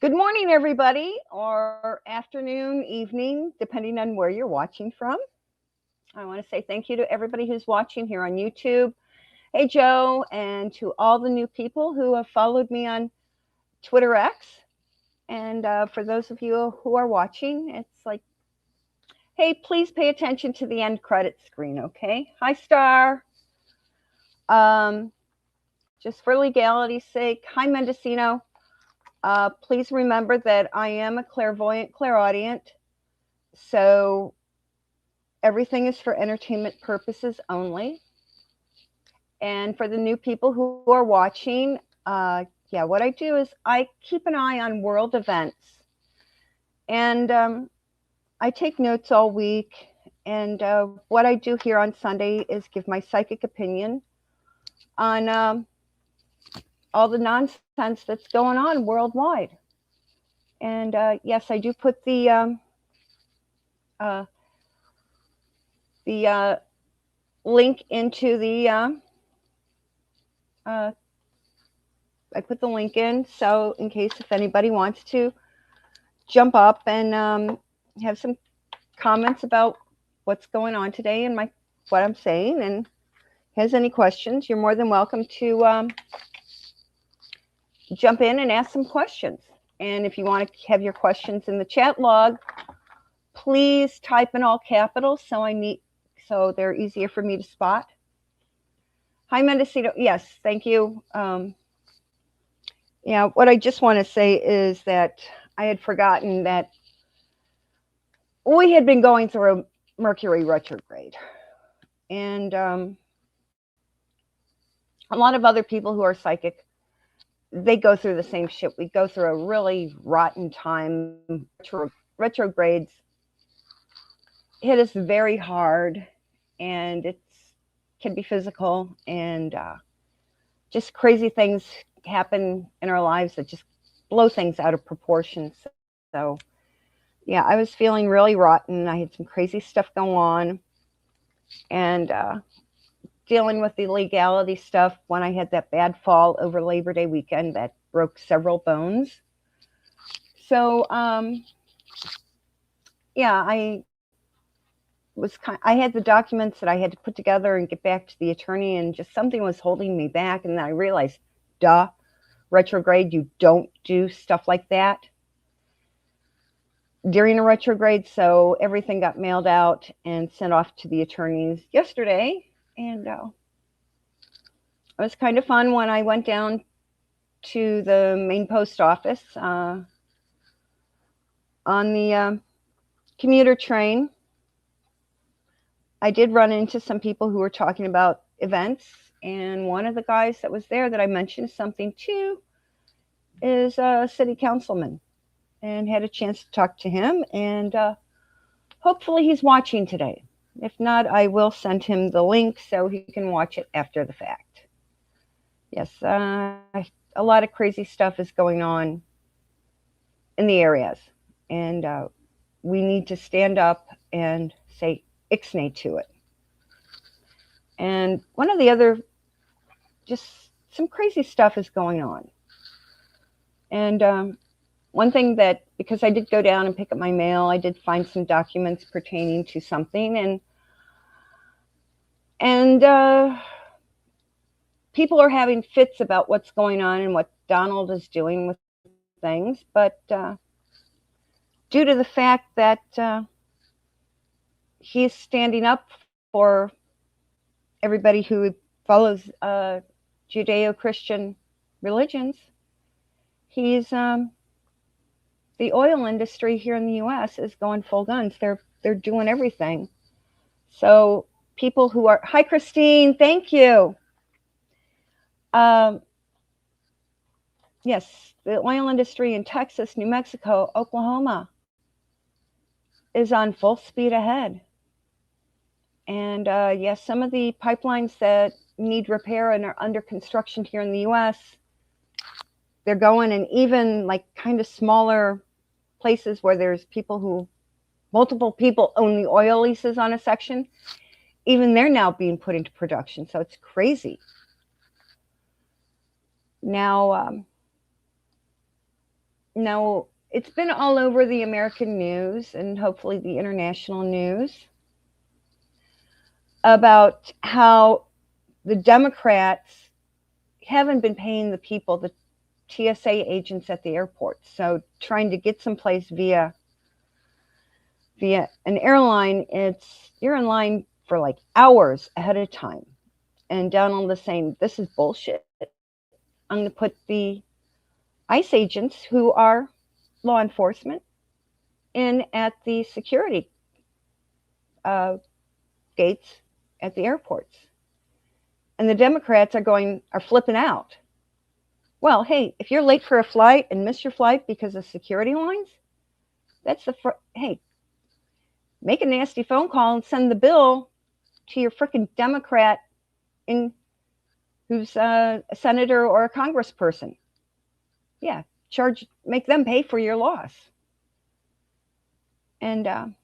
Good morning, everybody, or afternoon, evening, depending on where you're watching from. I want to say thank you to everybody who's watching here on YouTube. Hey, Joe, and to all the new people who have followed me on Twitter X. And for those of you who are watching, it's like, hey, please pay attention to the end credit screen, okay? Hi, Star. Just for legality's sake, hi, Mendocino. Please remember that I am a clairvoyant, clairaudient. So everything is for entertainment purposes only. And for the new people who are watching, what I do is I keep an eye on world events. And I take notes all week. And what I do here on Sunday is give my psychic opinion on all the nonsense that's going on worldwide. And yes, I do put the link into the I put the link in, so in case if anybody wants to jump up and have some comments about what's going on today and what I'm saying, and has any questions, you're more than welcome to jump in and ask some questions. And if you want to have your questions in the chat log, please type in all capitals so they're easier for me to spot. Hi, Mendocino. Yes, thank you. What I just want to say is that I had forgotten that we had been going through a Mercury retrograde. And a lot of other people who are psychic, they go through the same shit. We go through a really rotten time. Retrogrades hit us very hard, and it can be physical, and just crazy things happen in our lives that just blow things out of proportion. So yeah, I was feeling really rotten. I had some crazy stuff go on, and dealing with the legality stuff when I had that bad fall over Labor Day weekend that broke several bones. So I had the documents that I had to put together and get back to the attorney, and just something was holding me back. And then I realized, retrograde, you don't do stuff like that during a retrograde. So everything got mailed out and sent off to the attorneys yesterday. And it was kind of fun when I went down to the main post office on the commuter train. I did run into some people who were talking about events, and one of the guys that was there that I mentioned something to is a city councilman, and had a chance to talk to him, and hopefully he's watching today. If not, I will send him the link so he can watch it after the fact. Yes, a lot of crazy stuff is going on in the areas, and we need to stand up and say ixnay to it. And one of the other, just some crazy stuff is going on. And one thing that, because I did go down and pick up my mail, I did find some documents pertaining to something, and people are having fits about what's going on and what Donald is doing with things. But due to the fact that he's standing up for everybody who follows Judeo-Christian religions, he's the oil industry here in the U.S. is going full guns. They're doing everything. So people who are, hi Christine, thank you. Yes, the oil industry in Texas, New Mexico, Oklahoma is on full speed ahead. And yes, some of the pipelines that need repair and are under construction here in the U.S., they're going, and even like kind of smaller places where there's multiple people own the oil leases on a section, even they're now being put into production. So it's crazy. Now, Now, it's been all over the American news and hopefully the international news about how the Democrats haven't been paying the people, the TSA agents at the airport. So trying to get someplace via an airline, you're in line for like hours ahead of time. And Donald is saying, this is bullshit. I'm going to put the ICE agents, who are law enforcement, in at the security gates at the airports. And the Democrats are flipping out. Well, hey, if you're late for a flight and miss your flight because of security lines, hey, make a nasty phone call and send the bill to your freaking Democrat who's a senator or a congressperson. Yeah, make them pay for your loss. And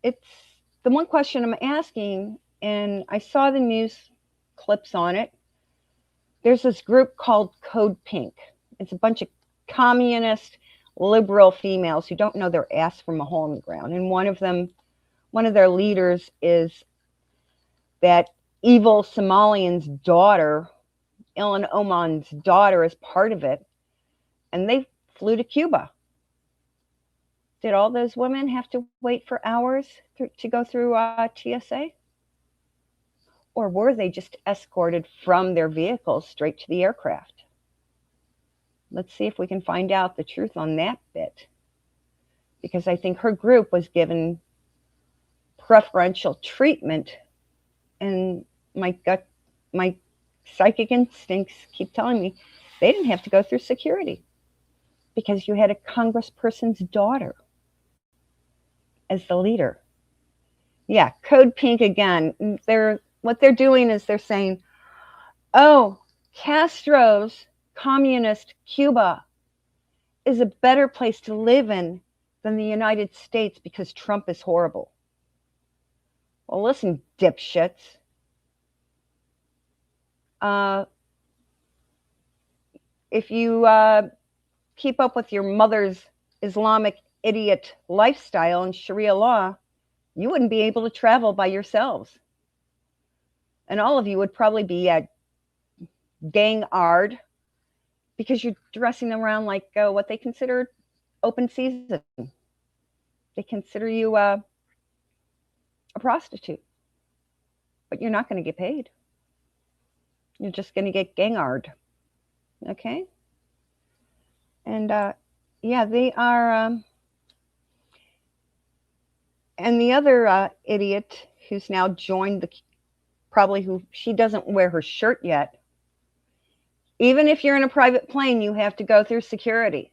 it's the one question I'm asking, and I saw the news clips on it. There's this group called Code Pink. It's a bunch of communist, liberal females who don't know their ass from a hole in the ground. And one of their leaders is that evil Somalian's daughter, Ilan Oman's daughter, is part of it. And they flew to Cuba. Did all those women have to wait for hours to go through TSA? Or were they just escorted from their vehicles straight to the aircraft? Let's see if we can find out the truth on that bit. Because I think her group was given preferential treatment, and my psychic instincts keep telling me they didn't have to go through security because you had a congressperson's daughter as the leader. Yeah, Code Pink again. What they're doing is they're saying, oh, Castro's communist Cuba is a better place to live in than the United States because Trump is horrible. Well, listen, dipshits. If you keep up with your mother's Islamic idiot lifestyle and Sharia law, you wouldn't be able to travel by yourselves. And all of you would probably be gang-ard because you're dressing around like what they consider open season. They consider you a prostitute, but you're not going to get paid. You're just going to get gang-ard. Okay? And yeah, they are. And the other idiot who's now joined she doesn't wear her shirt yet. Even if you're in a private plane, you have to go through security.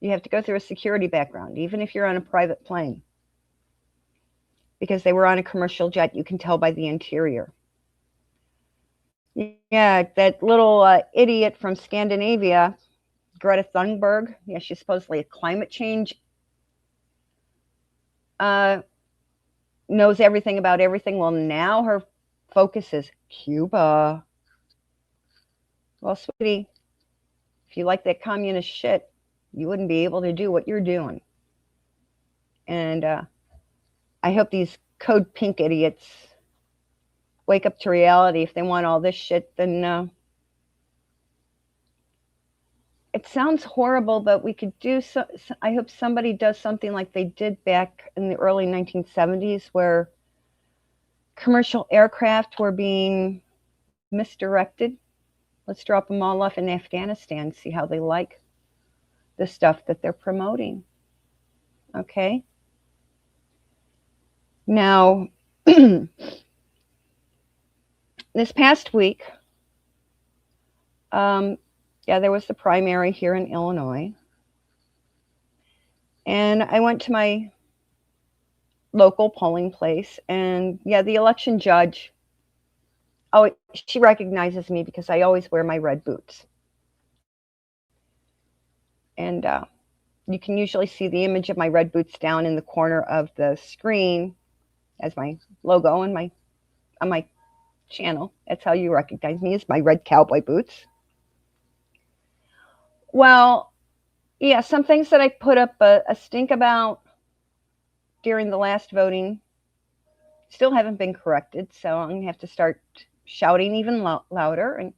You have to go through a security background, even if you're on a private plane. Because they were on a commercial jet, you can tell by the interior. Yeah, that little idiot from Scandinavia, Greta Thunberg. Yeah, she's supposedly a climate change. Knows everything about everything. Well, now her focus is Cuba. Well, sweetie, if you like that communist shit, you wouldn't be able to do what you're doing. And I hope these Code Pink idiots wake up to reality. If they want all this shit, then it sounds horrible, but we could do so. I hope somebody does something like they did back in the early 1970s, where commercial aircraft were being misdirected. Let's drop them all off in Afghanistan, see how they like the stuff that they're promoting. Okay? Now, this past week, there was the primary here in Illinois. And I went to my local polling place, and the election judge, she recognizes me because I always wear my red boots. And you can usually see the image of my red boots down in the corner of the screen as my logo on my channel. That's how you recognize me, is my red cowboy boots. Well, yeah, some things that I put up a stink about during the last voting still haven't been corrected, so I'm going to have to start shouting even louder. And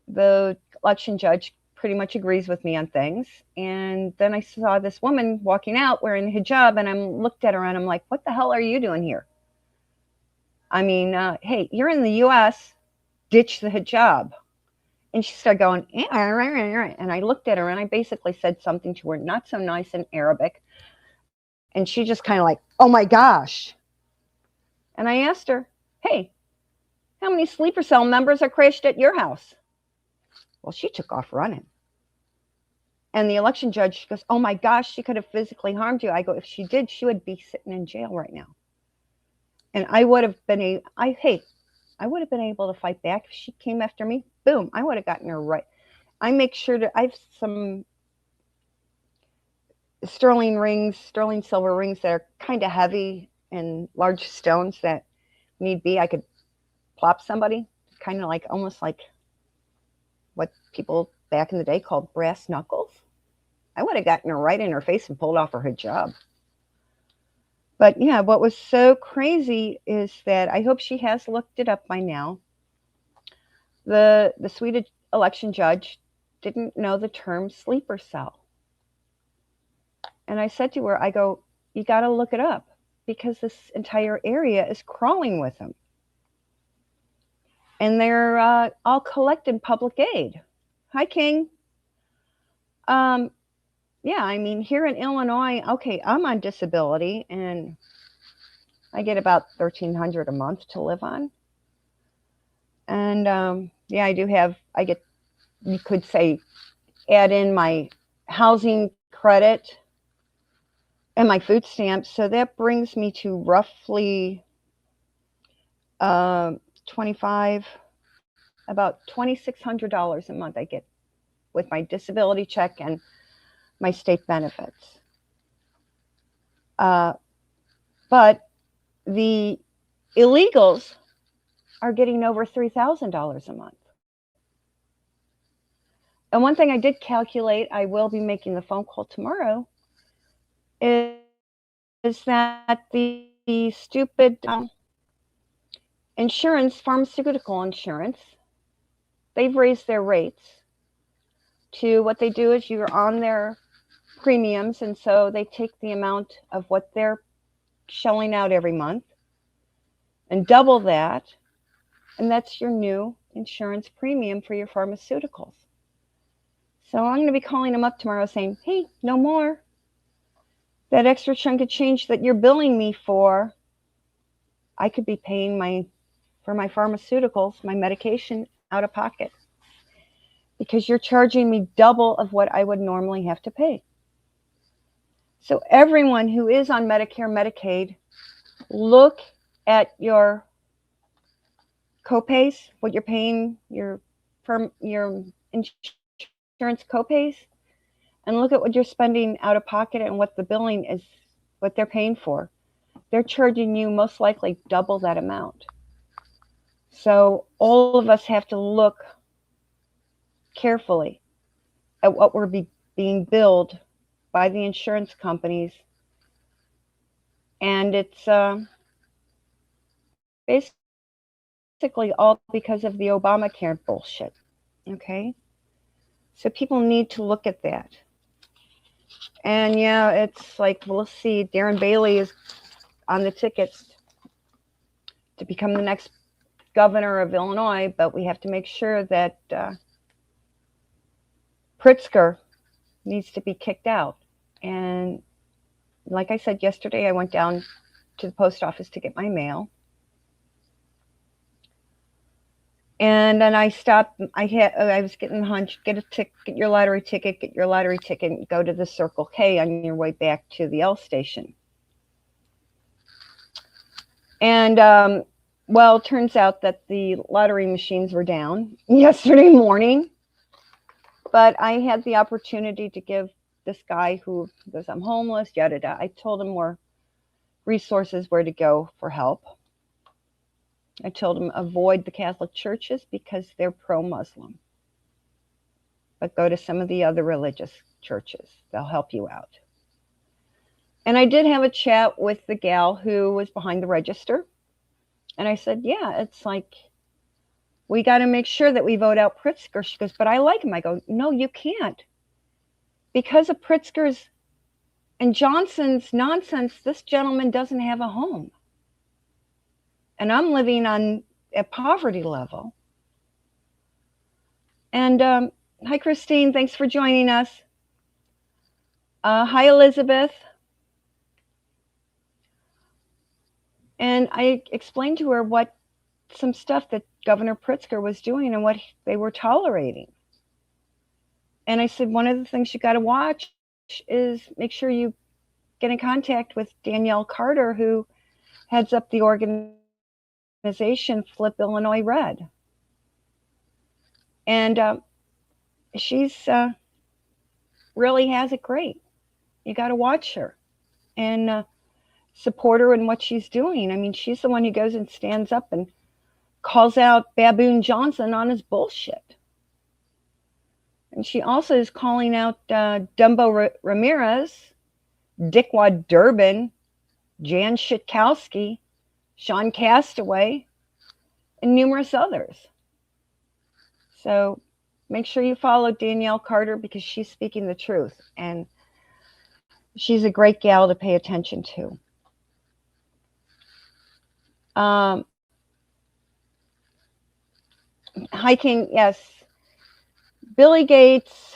the election judge pretty much agrees with me on things. And then I saw this woman walking out wearing a hijab, and I looked at her and I'm like, what the hell are you doing here? I mean, hey, you're in the U.S., ditch the hijab. And she started going, and I looked at her and I basically said something to her, not so nice in Arabic. And she just kind of like, oh my gosh. And I asked her, hey, how many sleeper cell members are crashed at your house? Well, she took off running. And the election judge goes, oh my gosh, she could have physically harmed you. I go, if she did, she would be sitting in jail right now. And I would have been I would have been able to fight back if she came after me. Boom, I would have gotten her right. I make sure that I have some sterling silver rings that are kind of heavy and large stones that need be. I could plop somebody, kind of like almost like what people back in the day called brass knuckles. I would have gotten her right in her face and pulled off her hijab. But yeah, what was so crazy is that I hope she has looked it up by now. The Swedish election judge didn't know the term sleeper cell. And I said to her, I go, you got to look it up because this entire area is crawling with them. And they're all collecting public aid. Hi, King. Yeah, I mean, here in Illinois, okay, I'm on disability and I get about $1,300 a month to live on. And yeah, you could say, add in my housing credit and my food stamps. So that brings me to roughly about $2,600 a month I get with my disability check and my state benefits. But the illegals are getting over $3,000 a month. And one thing I did calculate, I will be making the phone call tomorrow, is that the stupid insurance, pharmaceutical insurance, they've raised their rates to what they do is you're on their premiums, and so they take the amount of what they're shelling out every month and double that, and that's your new insurance premium for your pharmaceuticals. So I'm going to be calling them up tomorrow saying, hey, no more. That extra chunk of change that you're billing me for, I could be paying for my pharmaceuticals, my medication out of pocket, because you're charging me double of what I would normally have to pay. So everyone who is on Medicare, Medicaid, look at your copays, what you're paying your insurance copays, and look at what you're spending out of pocket and what the billing is, what they're paying for. They're charging you most likely double that amount. So all of us have to look carefully at what we're being billed by the insurance companies. And it's basically all because of the Obamacare bullshit. Okay? So people need to look at that. And yeah, it's like, we'll see. Darren Bailey is on the ticket to become the next governor of Illinois, but we have to make sure that Pritzker needs to be kicked out. And like I said yesterday, I went down to the post office to get my mail. And then I stopped. I was getting a hunch. Get your lottery ticket. Get your lottery ticket. And go to the Circle K on your way back to the L station. And well, it turns out that the lottery machines were down yesterday morning. But I had the opportunity to give this guy who goes, I'm homeless, yada yada. I told him more resources where to go for help. I told him avoid the Catholic churches because they're pro-Muslim. but go to some of the other religious churches. They'll help you out. And I did have a chat with the gal who was behind the register. And I said, yeah, it's like, we got to make sure that we vote out Pritzker. She goes, but I like him. I go, no, you can't. Because of Pritzker's and Johnson's nonsense, this gentleman doesn't have a home. And I'm living on a poverty level. And hi, Christine. Thanks for joining us. Hi, Elizabeth. And I explained to her what some stuff that Governor Pritzker was doing and what they were tolerating. And I said, one of the things you got to watch is make sure you get in contact with Danielle Carter, who heads up the organization Flip Illinois Red. And she's really has it great. You got to watch her and support her in what she's doing. I mean, she's the one who goes and stands up and calls out Baboon Johnson on his bullshit. And she also is calling out Dumbo Ramirez, Dickwad Durbin, Jan Shitkowski, Sean Castaway, and numerous others. So make sure you follow Danielle Carter because she's speaking the truth. And she's a great gal to pay attention to. Hiking, yes. Billy Gates,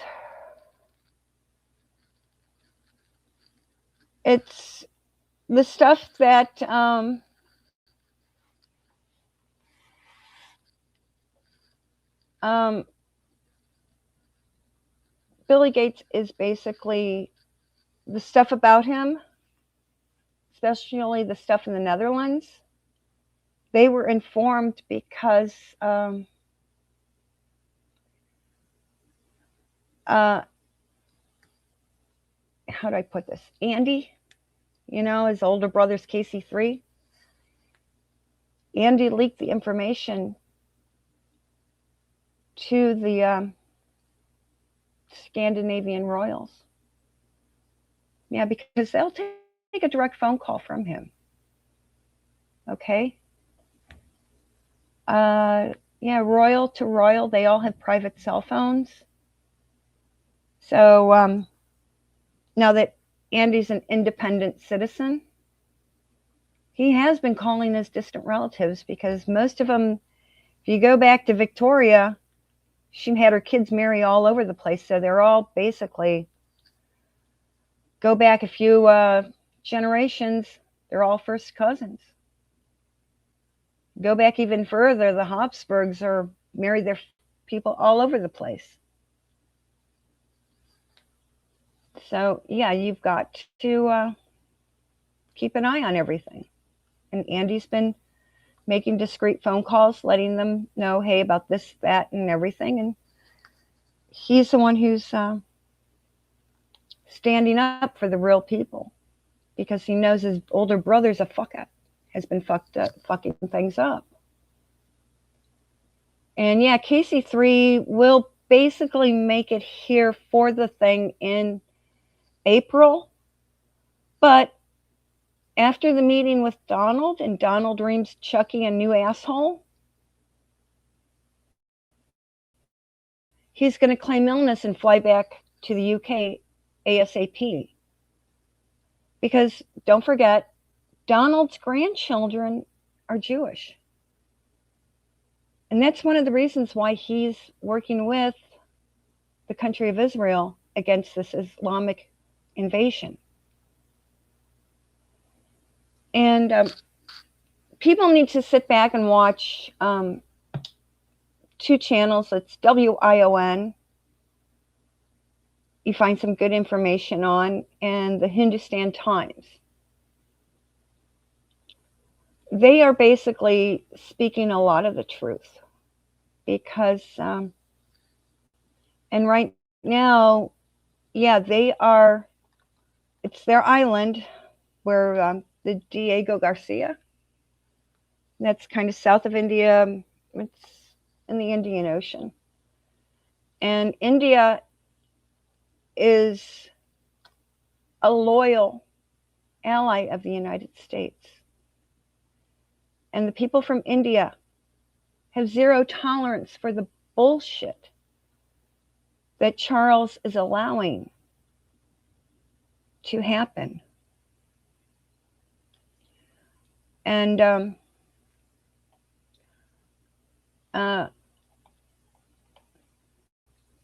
it's the stuff that Billy Gates is basically the stuff about him, especially the stuff in the Netherlands. They were informed because how do I put this? Andy, you know, his older brother's KC3. Andy leaked the information to the Scandinavian royals. Yeah, because they'll take a direct phone call from him. Okay. Yeah, royal to royal, they all have private cell phones. So now that Andy's an independent citizen, he has been calling his distant relatives because most of them, if you go back to Victoria, she had her kids marry all over the place. So they're all basically, go back a few generations, they're all first cousins. Go back even further, the Habsburgs are married their people all over the place. So yeah, you've got to keep an eye on everything. And Andy's been making discreet phone calls, letting them know, hey, about this, that, and everything. And he's the one who's standing up for the real people because he knows his older brother's a fuck up, has been fucking things up. And yeah, KC3 will basically make it here for the thing in April. But after the meeting with Donald and Donald reams Chucky a new asshole, he's going to claim illness and fly back to the UK ASAP. Because don't forget, Donald's grandchildren are Jewish. And that's one of the reasons why he's working with the country of Israel against this Islamic invasion. And people need to sit back and watch two channels. It's WION. You find some good information on, and the Hindustan Times. They are basically speaking a lot of the truth because, and right now, yeah, they are, it's their island where the Diego Garcia, that's kind of south of India, it's in the Indian Ocean. And India is a loyal ally of the United States. And the people from India have zero tolerance for the bullshit that Charles is allowing to happen. And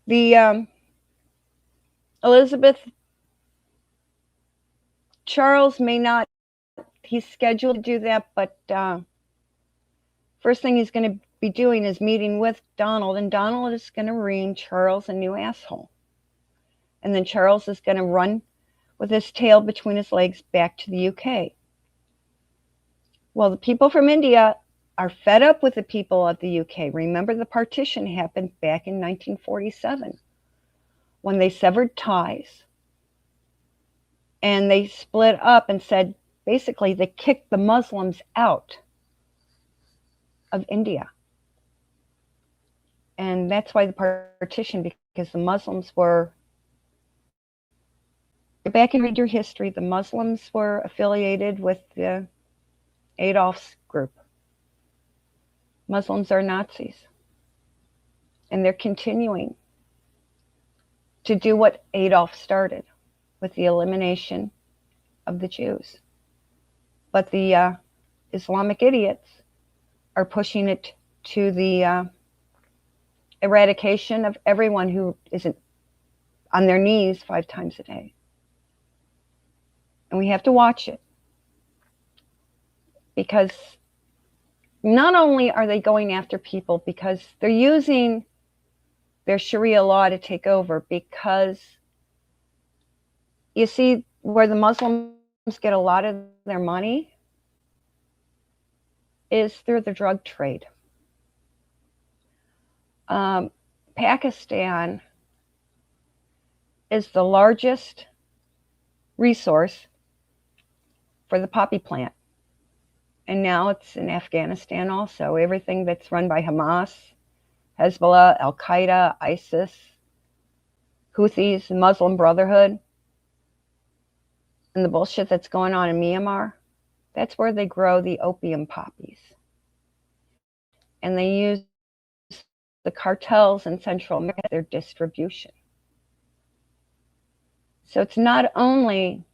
the Elizabeth, Charles may not, he's scheduled to do that, but first thing he's going to be doing is meeting with Donald, and Donald is going to ream Charles a new asshole. And then Charles is going to run with his tail between his legs back to the UK. Well, the people from India are fed up with the people of the UK. Remember, the partition happened back in 1947 when they severed ties and they split up and said, basically, they kicked the Muslims out of India. And that's why the partition, because the Muslims were, go back and read your history, the Muslims were affiliated with the Adolf's group. Muslims are Nazis. And they're continuing to do what Adolf started with the elimination of the Jews. But the Islamic idiots are pushing it to the eradication of everyone who isn't on their knees 5 times a day. And we have to watch it. Because not only are they going after people because they're using their Sharia law to take over, because you see where the Muslims get a lot of their money is through the drug trade. Pakistan is the largest resource for the poppy plant. And now it's in Afghanistan also. Everything that's run by Hamas, Hezbollah, Al-Qaeda, ISIS, Houthis, the Muslim Brotherhood, and the bullshit that's going on in Myanmar, that's where they grow the opium poppies. And they use the cartels in Central America, their distribution. So it's not only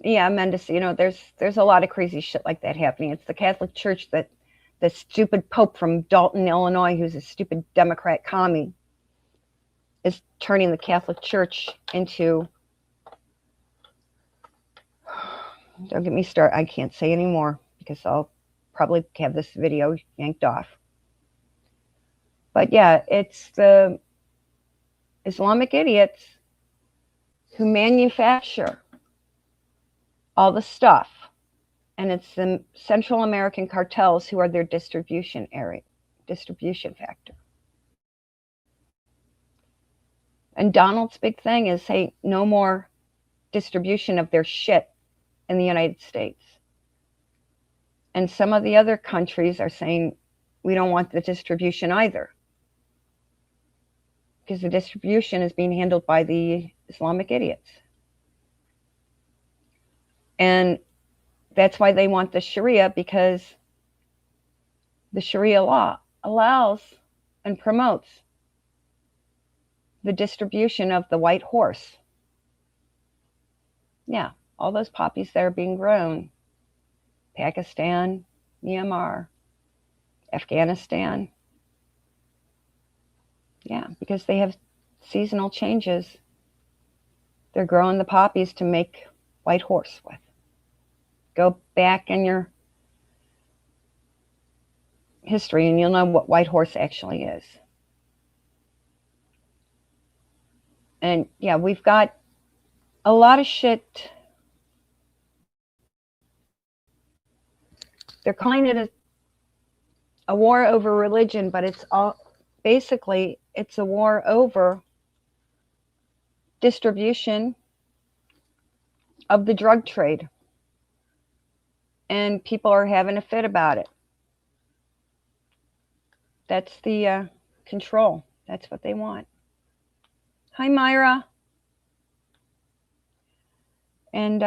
Mendes, there's a lot of crazy shit like that happening. It's the Catholic Church that the stupid Pope from Dalton, Illinois, who's a stupid Democrat commie, is turning the Catholic Church into, don't get me started, I can't say anymore because I'll probably have this video yanked off. But yeah, it's the Islamic idiots who manufacture all the stuff, and it's the Central American cartels who are their distribution factor. And Donald's big thing is, hey, no more distribution of their shit in the United States. And some of the other countries are saying, we don't want the distribution either, because the distribution is being handled by the Islamic idiots. And that's why they want the Sharia, because the Sharia law allows and promotes the distribution of the white horse. Yeah, all those poppies that are being grown. Pakistan, Myanmar, Afghanistan. Yeah, because they have seasonal changes. They're growing the poppies to make white horse with. Go back in your history and you'll know what white horse actually is. And yeah, we've got a lot of shit. They're calling it a war over religion, but it's all basically it's a war over distribution of the drug trade. And people are having a fit about it. That's the control. That's what they want. Hi, Myra. And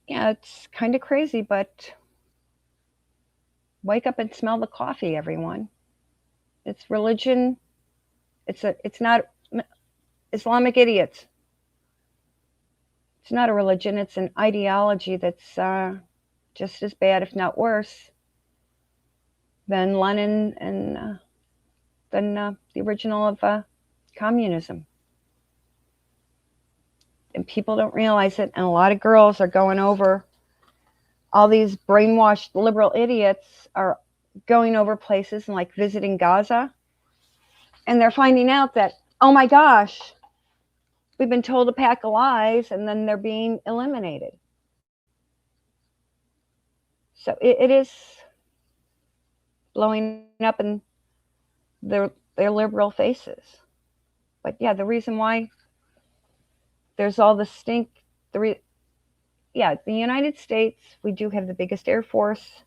yeah, it's kind of crazy, but wake up and smell the coffee, everyone. It's religion. It's not Islamic idiots. It's not a religion. It's an ideology that's just as bad, if not worse, than Lenin and than the original of communism. And people don't realize it. And a lot of girls are going over. All these brainwashed liberal idiots are going over places and like visiting Gaza. And they're finding out that, oh my gosh, we've been told a pack of lies, and then they're being eliminated. So it is blowing up in their liberal faces. But yeah, the reason why there's all the stink, the United States, we do have the biggest Air Force.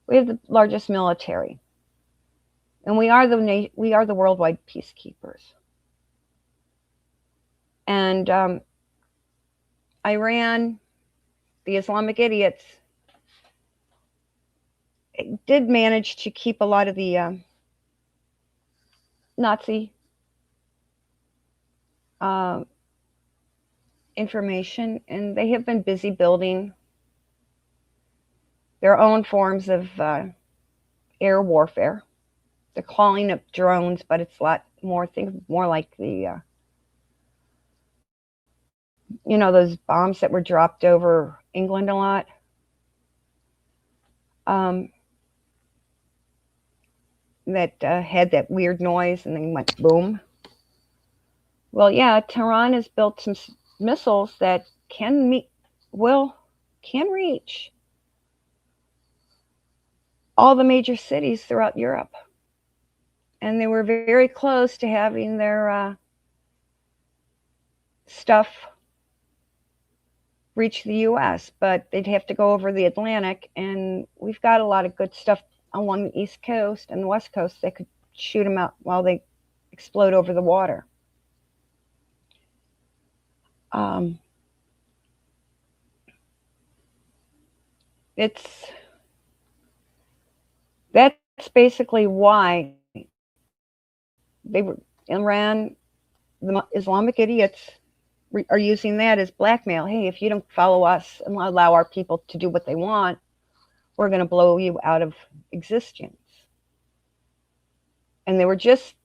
We have the largest military. And we are the worldwide peacekeepers. And Iran, the Islamic idiots, did manage to keep a lot of the Nazi information, and they have been busy building their own forms of air warfare. They're calling it drones, but it's a lot more, think more like the those bombs that were dropped over England a lot. That had that weird noise and then went boom. Well, yeah, Tehran has built some missiles that can reach all the major cities throughout Europe. And they were very close to having their stuff reach the U.S., but they'd have to go over the Atlantic, and we've got a lot of good stuff along the East Coast and the West Coast that could shoot them out while they explode over the water. That's basically why Iran, the Islamic idiots are using that as blackmail. Hey, if you don't follow us and allow our people to do what they want, we're going to blow you out of existence. And they were just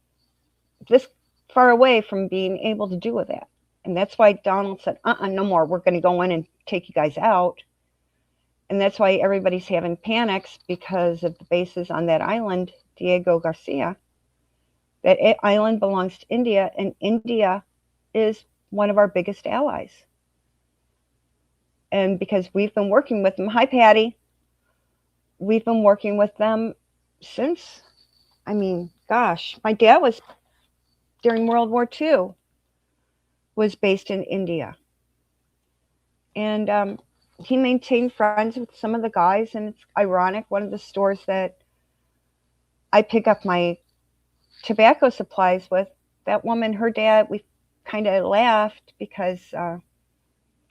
this far away from being able to do that. And that's why Donald said, no more. We're going to go in and take you guys out. And that's why everybody's having panics, because of the bases on that island, Diego Garcia. That island belongs to India, and India is one of our biggest allies. And because we've been working with them, hi Patty, we've been working with them since, my dad was, during World War II, was based in India. And he maintained friends with some of the guys, and it's ironic, one of the stores that I pick up my tobacco supplies with, that woman, her dad, we kind of laughed because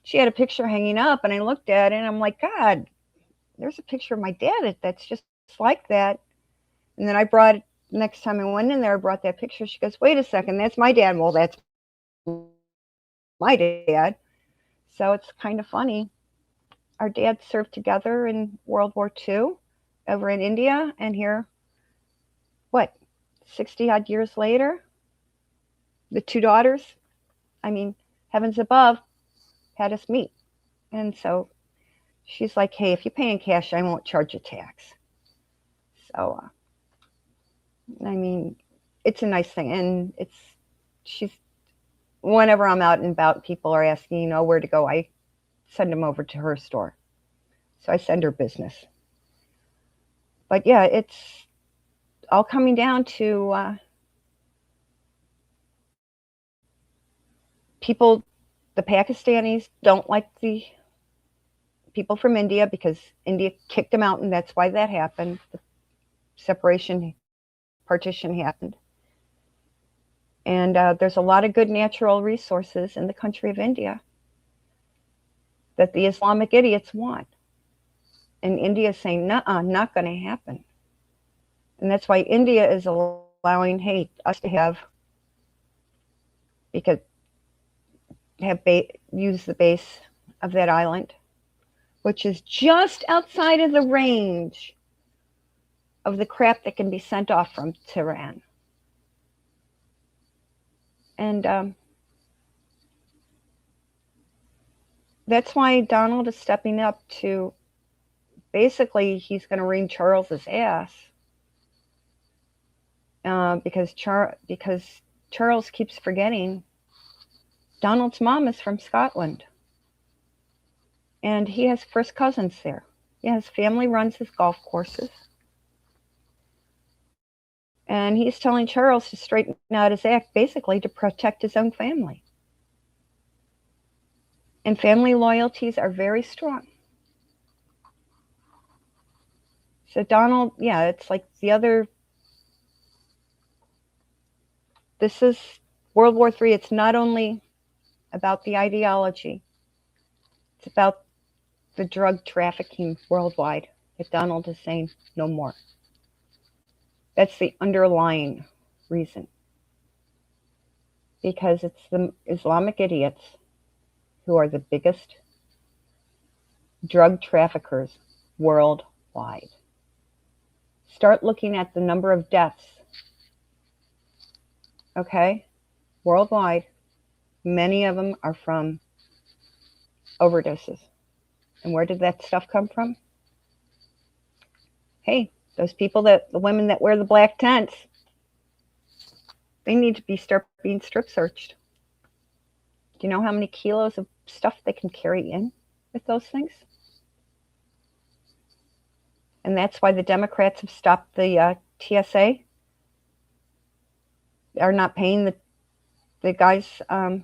she had a picture hanging up, and I looked at it and I'm like, God, there's a picture of my dad that's just like that. And then I brought it, next time I went in there, I brought that picture. She goes, wait a second, that's my dad. Well, that's my dad. So it's kind of funny. Our dads served together in World War II over in India, and here, 60 odd years later, the two daughters, heavens above, had us meet. And so she's like, hey, if you pay in cash, I won't charge you tax. So, it's a nice thing. And whenever I'm out and about, people are asking, where to go, I send them over to her store. So I send her business. But yeah, it's all coming down to people, the Pakistanis don't like the people from India because India kicked them out, and that's why that happened. The separation partition happened. And there's a lot of good natural resources in the country of India that the Islamic idiots want. And India is saying, nuh-uh, not going to happen. And that's why India is allowing, hey, us to use the base of that island, which is just outside of the range of the crap that can be sent off from Tehran. And that's why Donald is stepping up to, basically, he's going to wring Charles's ass. Because Charles keeps forgetting Donald's mom is from Scotland. And he has first cousins there. Yeah, his family runs his golf courses. And he's telling Charles to straighten out his act, basically to protect his own family. And family loyalties are very strong. So Donald, yeah, it's like the other. This is World War III. It's not only about the ideology. It's about the drug trafficking worldwide that Donald is saying no more. That's the underlying reason. Because it's the Islamic idiots who are the biggest drug traffickers worldwide. Start looking at the number of deaths. Okay? Worldwide, many of them are from overdoses. And where did that stuff come from? Hey, those people the women that wear the black tents, they need to start being strip searched. Do you know how many kilos of stuff they can carry in with those things? And that's why the Democrats have stopped the TSA. Are not paying the guys the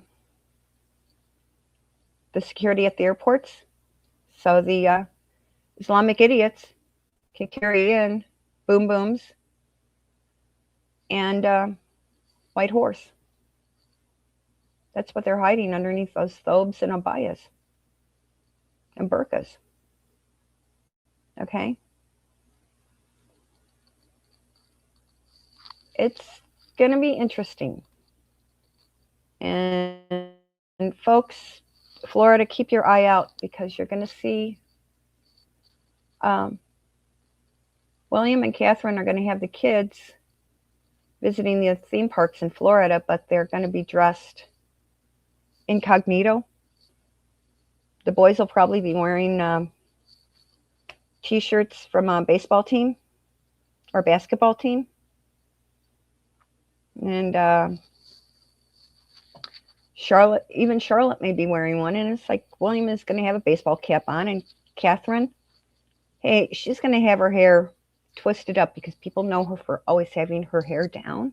security at the airports. So the Islamic idiots can carry in boom booms and white horse. That's what they're hiding underneath those thobes and abayas and burqas. Okay? It's going to be interesting. And folks, Florida, keep your eye out because you're going to see William and Catherine are going to have the kids visiting the theme parks in Florida, but they're going to be dressed incognito. The boys will probably be wearing T-shirts from a baseball team or basketball team. And Charlotte may be wearing one. And it's like William is going to have a baseball cap on. And Catherine, hey, she's going to have her hair twisted up because people know her for always having her hair down.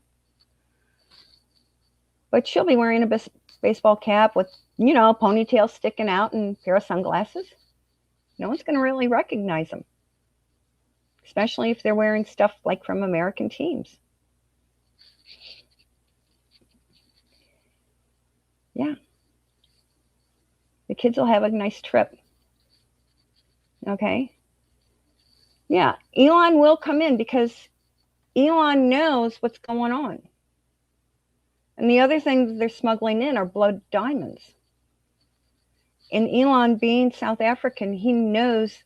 But she'll be wearing a baseball cap with, a ponytail sticking out and a pair of sunglasses. No one's going to really recognize them, especially if they're wearing stuff like from American teams. Yeah. The kids will have a nice trip. Okay. Yeah. Elon will come in because Elon knows what's going on. And the other thing that they're smuggling in are blood diamonds. And Elon, being South African, he knows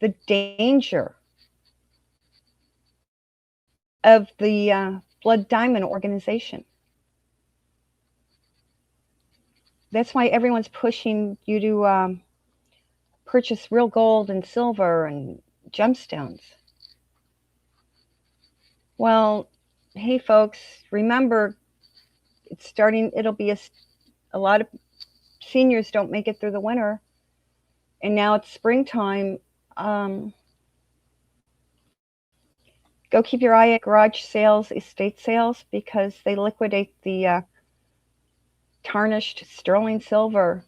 the danger of the blood diamond organization. That's why everyone's pushing you to purchase real gold and silver and gemstones. Well, hey folks, remember, it'll be a lot of seniors don't make it through the winter. And now it's springtime. Go keep your eye at garage sales, estate sales, because they liquidate the tarnished sterling silver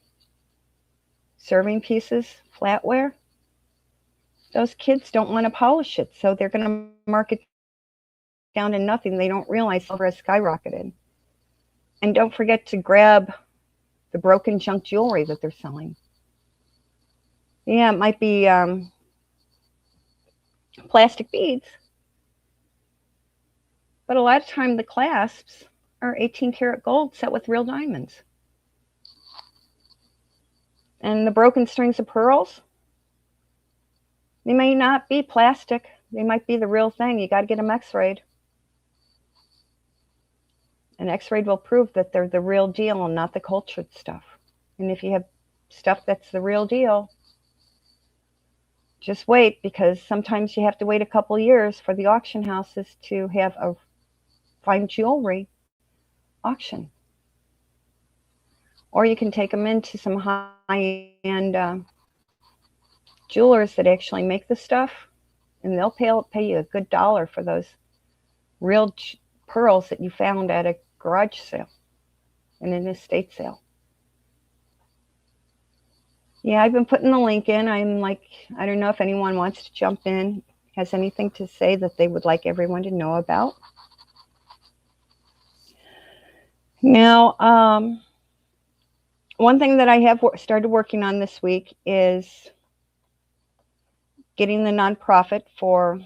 serving pieces, flatware. Those kids don't want to polish it, so they're going to mark it down to nothing. They don't realize silver has skyrocketed. And don't forget to grab the broken junk jewelry that they're selling. Yeah, it might be plastic beads, but a lot of time the clasps are 18 karat gold set with real diamonds. And the broken strings of pearls, they may not be plastic. They might be the real thing. You got to get them x-rayed. An x-rayed will prove that they're the real deal and not the cultured stuff. And if you have stuff that's the real deal, just wait, because sometimes you have to wait a couple years for the auction houses to have a fine jewelry auction. Or you can take them into some high-end jewelers that actually make the stuff, and they'll pay you a good dollar for those real pearls that you found at a garage sale and an estate sale. Yeah, I've been putting the link in. I'm like, I don't know if anyone wants to jump in, has anything to say that they would like everyone to know about. Now, one thing that I have started working on this week is getting the nonprofit for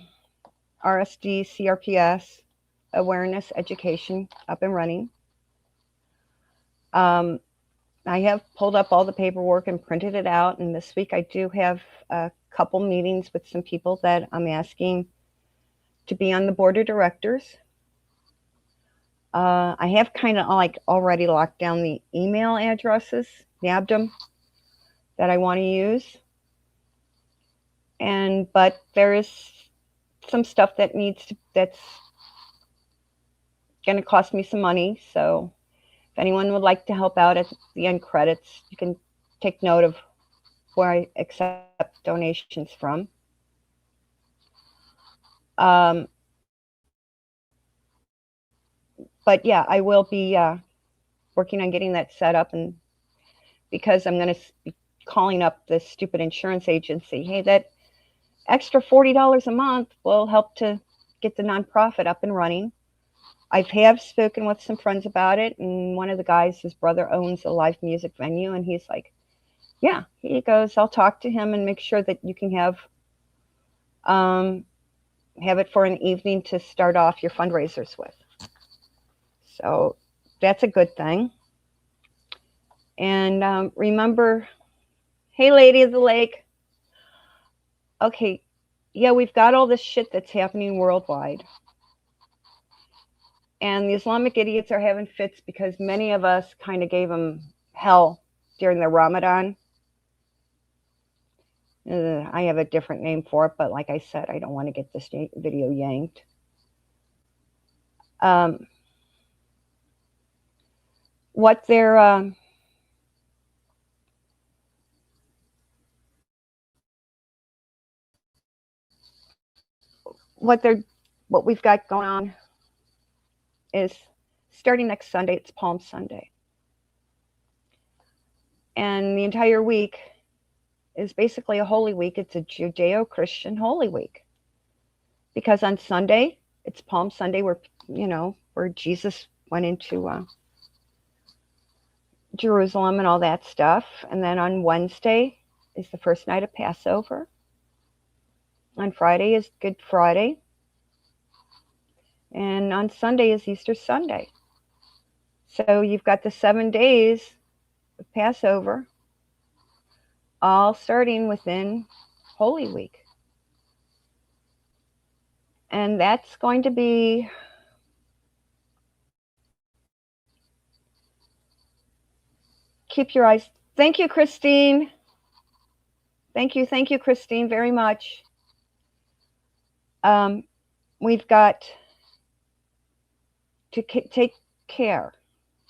RSD CRPS awareness education up and running. I have pulled up all the paperwork and printed it out, and this week I do have a couple meetings with some people that I'm asking to be on the board of directors. I have kind of like already locked down the email addresses, nabbed them, that I want to use. But there is some stuff that that's going to cost me some money. So if anyone would like to help out at the end credits, you can take note of where I accept donations from. But yeah, I will be working on getting that set up, and because I'm going to be calling up this stupid insurance agency, hey, that extra $40 a month will help to get the nonprofit up and running. I have spoken with some friends about it, and one of the guys, his brother owns a live music venue, and he's like, yeah, he goes, I'll talk to him and make sure that you can have it for an evening to start off your fundraisers with. So that's a good thing. And remember, hey, Lady of the Lake. Okay, yeah, we've got all this shit that's happening worldwide. And the Islamic idiots are having fits because many of us kind of gave them hell during the Ramadan. I have a different name for it, but like I said, I don't want to get this video yanked. What we've got going on is starting next Sunday, it's Palm Sunday. And the entire week is basically a Holy Week. It's a Judeo-Christian Holy Week. Because on Sunday, it's Palm Sunday, where Jesus went into Jerusalem and all that stuff. And then on Wednesday is the first night of Passover. On Friday is Good Friday. And on Sunday is Easter Sunday. So you've got the 7 days of Passover, all starting within Holy Week. And that's going to be keep your eyes. Thank you, Christine. Thank you, Christine, very much. We've got to take care,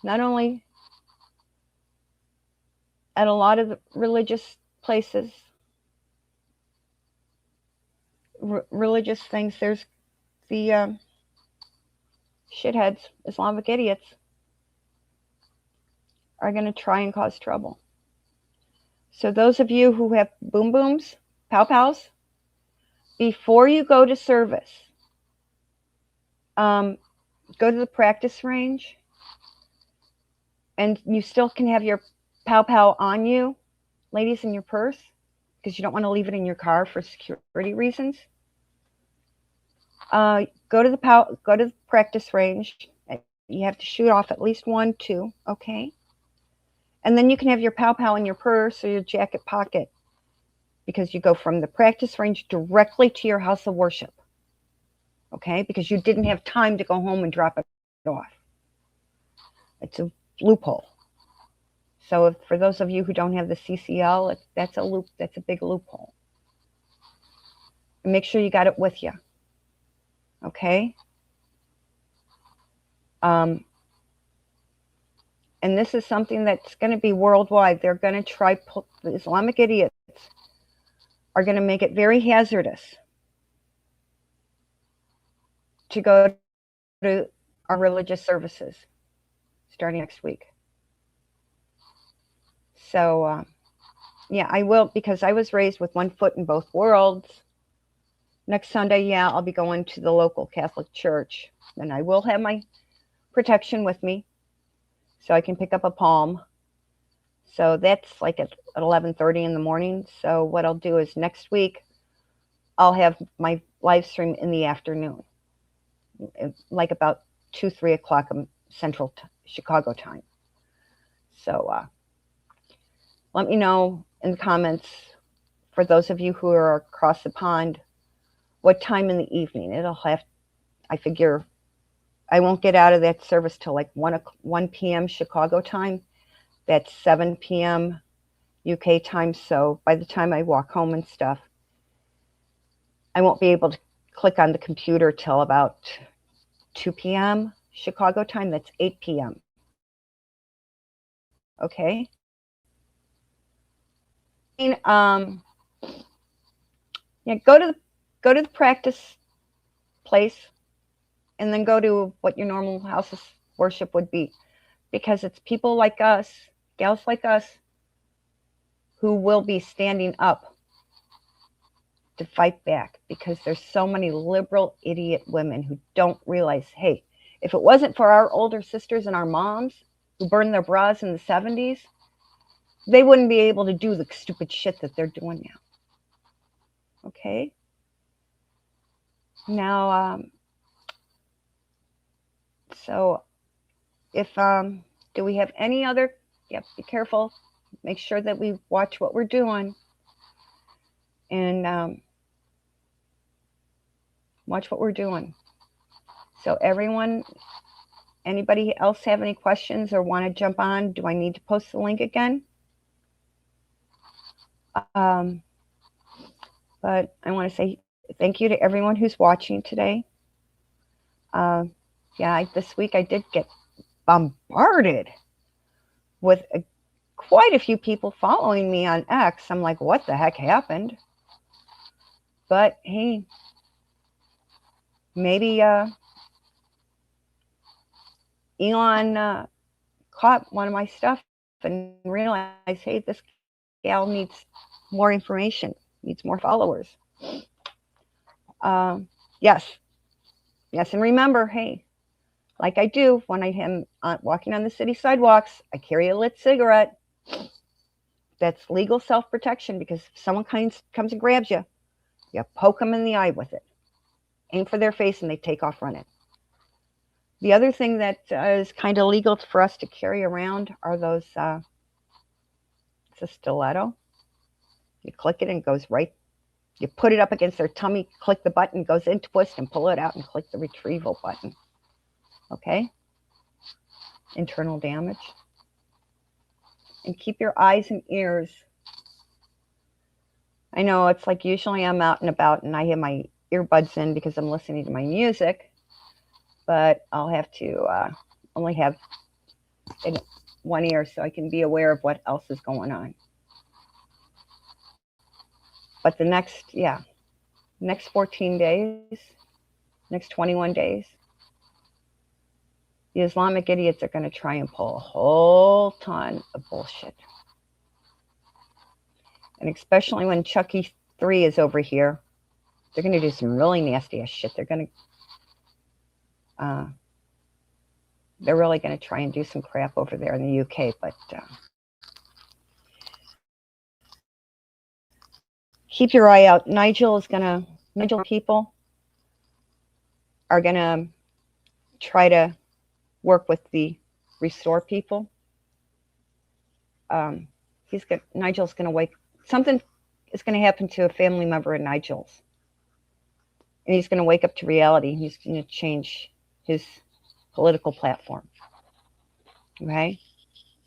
not only at a lot of the religious places, religious things. There's the shitheads, Islamic idiots, are going to try and cause trouble. So those of you who have boom booms, pow pows, before you go to service, Go to the practice range, and you still can have your pow on you, ladies, in your purse, because you don't want to leave it in your car for security reasons. Go to the practice range. You have to shoot off at least 1, 2, okay? And then you can have your pow in your purse or your jacket pocket, because you go from the practice range directly to your house of worship, okay? Because you didn't have time to go home and drop it off. It's a loophole. So for those of you who don't have the CCL, that's a big loophole. And make sure you got it with you, okay? And this is something that's going to be worldwide. They're going to try, the Islamic idiots are going to make it very hazardous to go to our religious services starting next week. So, yeah, I will, because I was raised with one foot in both worlds. Next Sunday, yeah, I'll be going to the local Catholic church, and I will have my protection with me, so I can pick up a palm. So that's like at 11:30 in the morning. So what I'll do is next week, I'll have my live stream in the afternoon, like about 2, 3 o'clock Central Chicago time. So let me know in the comments, for those of you who are across the pond, what time in the evening. I figure I won't get out of that service till like 1 p.m. Chicago time. That's 7 p.m. UK time. So by the time I walk home and stuff, I won't be able to click on the computer till about 2 p.m. Chicago time. That's 8 p.m. Okay. Yeah, go to the practice place, and then go to what your normal house of worship would be, because it's people like us, gals like us, who will be standing up to fight back, because there's so many liberal idiot women who don't realize, hey, if it wasn't for our older sisters and our moms who burned their bras in the 70s, they wouldn't be able to do the stupid shit that they're doing now. Okay? Now, so if, do we have any other, yep, be careful. Make sure that we watch what we're doing, and watch what we're doing. So everyone, anybody else have any questions or want to jump on? Do I need to post the link again? But I want to say thank you to everyone who's watching today. Yeah, this week I did get bombarded with quite a few people following me on X. I'm like, what the heck happened? But hey, maybe Elon caught one of my stuff and realized, hey, this gal needs more information, needs more followers. Yes, and remember, hey, like I do when I am walking on the city sidewalks, I carry a lit cigarette. That's legal self-protection, because if someone comes and grabs you, you poke them in the eye with it, aim for their face, and they take off running. The other thing that is kind of legal for us to carry around are those, it's a stiletto. You click it and it goes right, you put it up against their tummy, click the button, goes in, twist, and pull it out, and click the retrieval button. Okay? Internal damage. And keep your eyes and ears. I know it's like usually I'm out and about and I have my earbuds in because I'm listening to my music, but I'll have to only have in one ear so I can be aware of what else is going on. But the next 14 days, next 21 days, the Islamic idiots are going to try and pull a whole ton of bullshit. And especially when KC3 is over here, they're going to do some really nasty ass shit. They're going to They're really going to try and do some crap over there in the UK, but keep your eye out. Nigel people are going to try to work with the Restore people. Nigel's going to something is going to happen to a family member of Nigel's. And he's going to wake up to reality. He's going to change his political platform. Okay?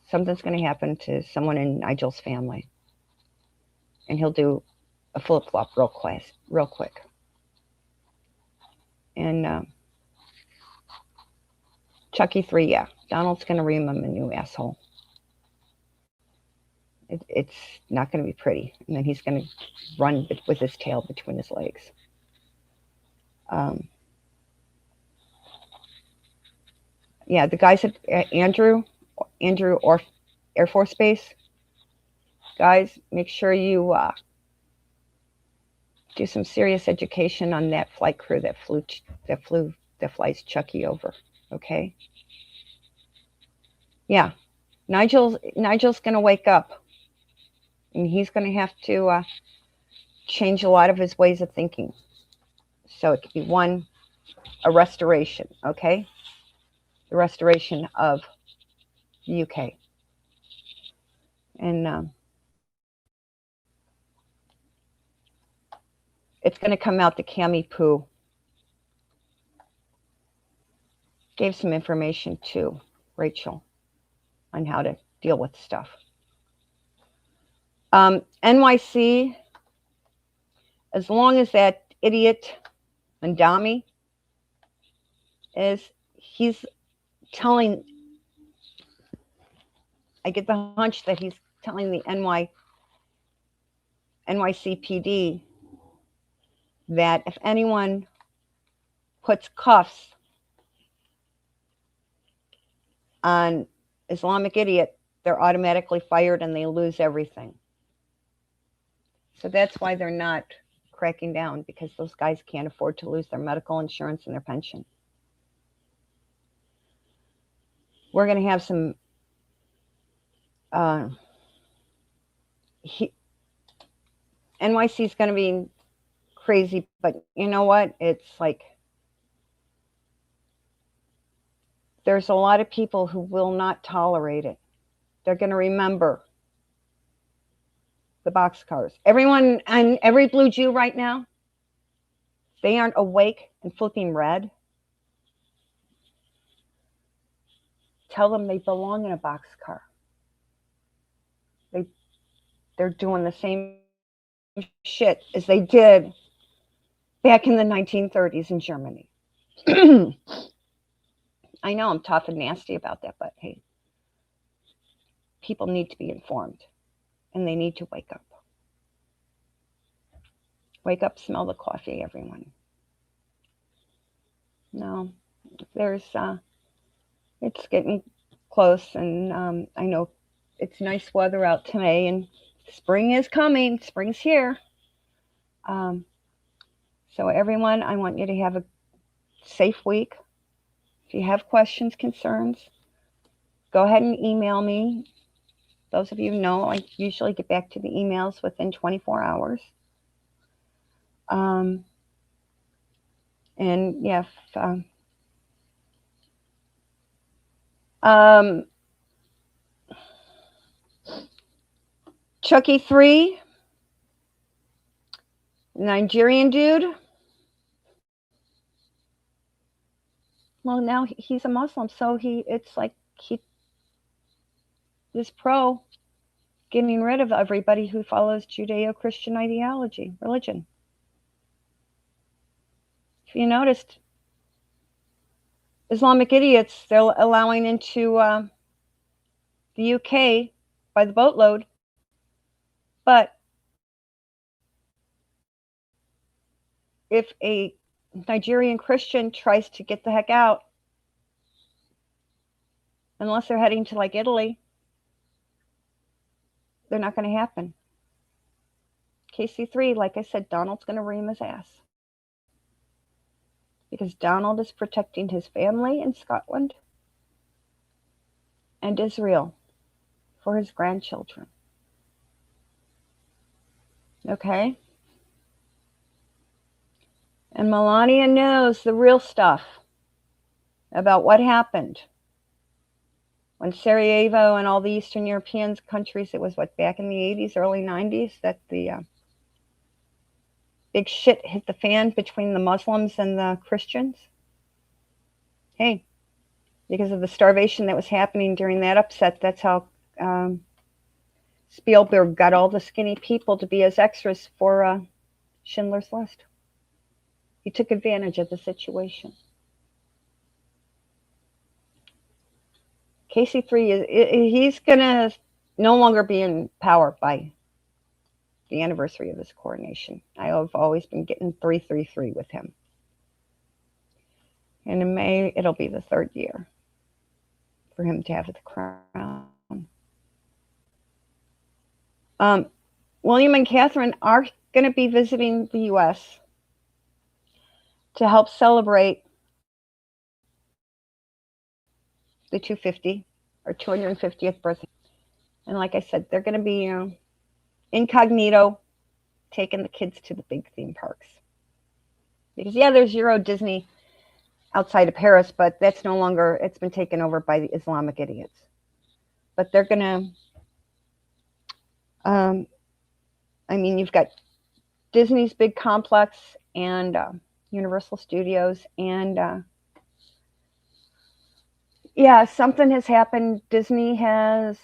Something's going to happen to someone in Nigel's family. And he'll do a flip-flop real quick. And KC3, yeah. Donald's going to ream him a new asshole. It's not going to be pretty. And then he's going to run with his tail between his legs. Yeah, the guys at Andrew Air Force Base, guys, make sure you do some serious education on that flight crew that flies Chucky over. Okay. Yeah, Nigel's going to wake up, and he's going to have to change a lot of his ways of thinking. So it could be a restoration. Okay, the restoration of the UK, and it's going to come out that Cami Poo gave some information to Rachel on how to deal with stuff. NYC, as long as that idiot Mandami he's telling, I get the hunch that he's telling the NYCPD that if anyone puts cuffs on Islamic idiot, they're automatically fired and they lose everything. So that's why they're not cracking down, because those guys can't afford to lose their medical insurance and their pension. We're going to have some NYC is going to be crazy, but you know what? It's like there's a lot of people who will not tolerate it. They're going to remember the boxcars. Everyone and every blue Jew right now, they aren't awake and flipping red. Tell them they belong in a boxcar. They're doing the same shit as they did back in the 1930s in Germany. I know I'm tough and nasty about that, but hey, people need to be informed, and they need to wake up. Wake up, smell the coffee, everyone. No, it's getting close, and I know it's nice weather out today, and spring is coming. Spring's here. So everyone, I want you to have a safe week. If you have questions, concerns, go ahead and email me. Those of you know I usually get back to the emails within 24 hours. And yeah, KC3, Nigerian dude. Well, now he's a Muslim, so it's like he is pro getting rid of everybody who follows Judeo-Christian religion. If you noticed, Islamic idiots, they're allowing into the UK by the boatload, but if a Nigerian Christian tries to get the heck out, unless they're heading to like Italy, they're not going to happen. KC3, like I said, Donald's going to ream his ass. because Donald is protecting his family in Scotland and Israel for his grandchildren. Okay? And Melania knows the real stuff about what happened when Sarajevo and all the Eastern European countries, it was what, back in the 80s, early 90s, that the big shit hit the fan between the Muslims and the Christians. Hey, because of the starvation that was happening during that upset, that's how Spielberg got all the skinny people to be as extras for Schindler's List. He took advantage of the situation. KC3 he's gonna no longer be in power by the anniversary of his coronation. I have always been getting 333 with him. And in May, it'll be the 3rd year for him to have the crown. William and Catherine are going to be visiting the U.S. to help celebrate the 250th birthday. And like I said, they're going to be incognito, taking the kids to the big theme parks. Because, yeah, there's Euro Disney outside of Paris, but that's no longer, it's been taken over by the Islamic idiots. But they're going to, you've got Disney's big complex and Universal Studios. And, yeah, something has happened. Disney has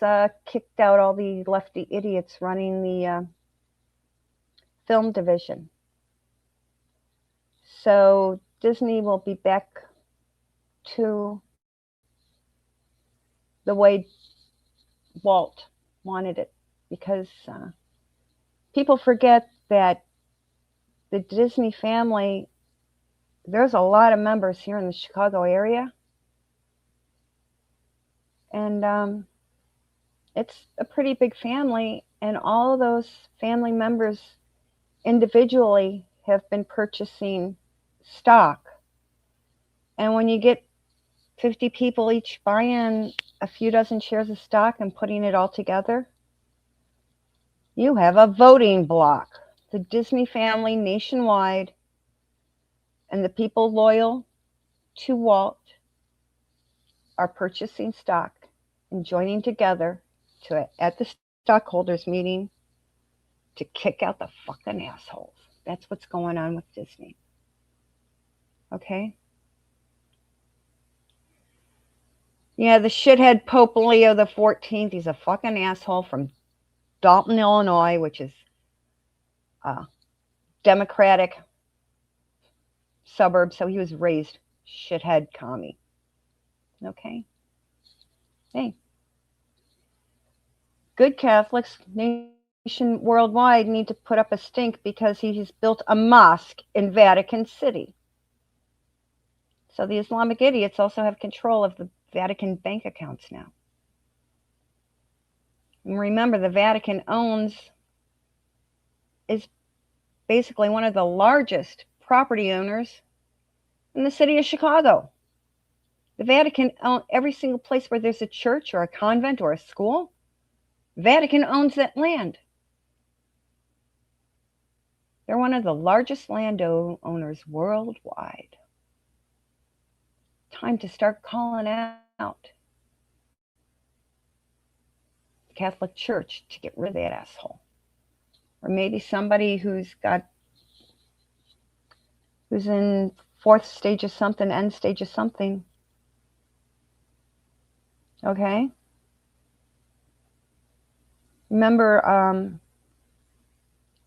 kicked out all the lefty idiots running the film division. So Disney will be back to the way Walt wanted it, because people forget that the Disney family, there's a lot of members here in the Chicago area. And it's a pretty big family, and all of those family members individually have been purchasing stock. And when you get 50 people each buying a few dozen shares of stock and putting it all together, you have a voting bloc. The Disney family nationwide and the people loyal to Walt are purchasing stock and joining together at the stockholders meeting to kick out the fucking assholes. That's what's going on with Disney. Okay? Yeah, the shithead Pope Leo the 14th, he's a fucking asshole from Dalton, Illinois, which is a Democratic suburb. So he was raised shithead commie. Okay? Hey. Good Catholics nation worldwide need to put up a stink because he's built a mosque in Vatican City. So the Islamic idiots also have control of the Vatican bank accounts now. And remember, the Vatican is basically one of the largest property owners in the city of Chicago. The Vatican owns every single place where there's a church or a convent or a school. Vatican owns that land. They're one of the largest landowners worldwide. Time to start calling out the Catholic Church to get rid of that asshole. Or maybe somebody who's in 4th stage of something, end stage of something. Okay? Remember,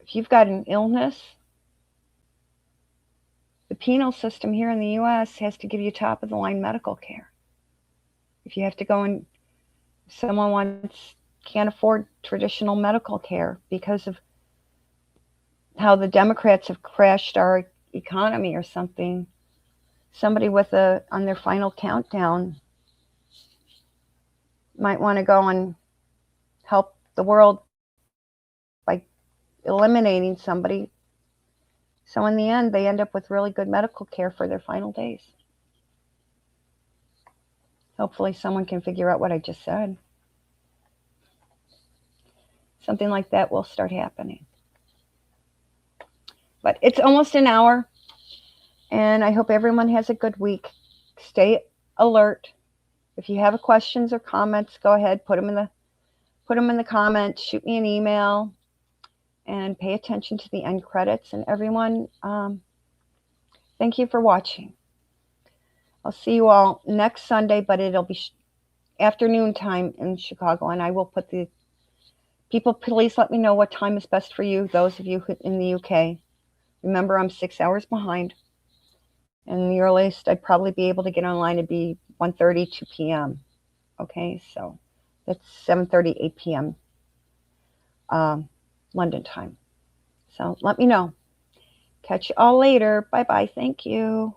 if you've got an illness, the penal system here in the U.S. has to give you top-of-the-line medical care. If you have to go and someone can't afford traditional medical care because of how the Democrats have crashed our economy or something, somebody on their final countdown might want to go and help the world by eliminating somebody So in the end, they end up with really good medical care for their final days. Hopefully someone can figure out what I just said. Something like that will start happening. But it's almost an hour, and I hope everyone has a good week. Stay alert. If you have questions or comments, go ahead, put them in the comments, shoot me an email, and pay attention to the end credits. And everyone, thank you for watching. I'll see you all next Sunday, but it'll be afternoon time in Chicago, and I will put the people, please let me know what time is best for you, those of you in the UK. Remember, I'm 6 hours behind, and the earliest I'd probably be able to get online would be 1:30, 2 p.m. Okay, so that's 7:30, 8 p.m. London time. So let me know. Catch you all later. Bye-bye. Thank you.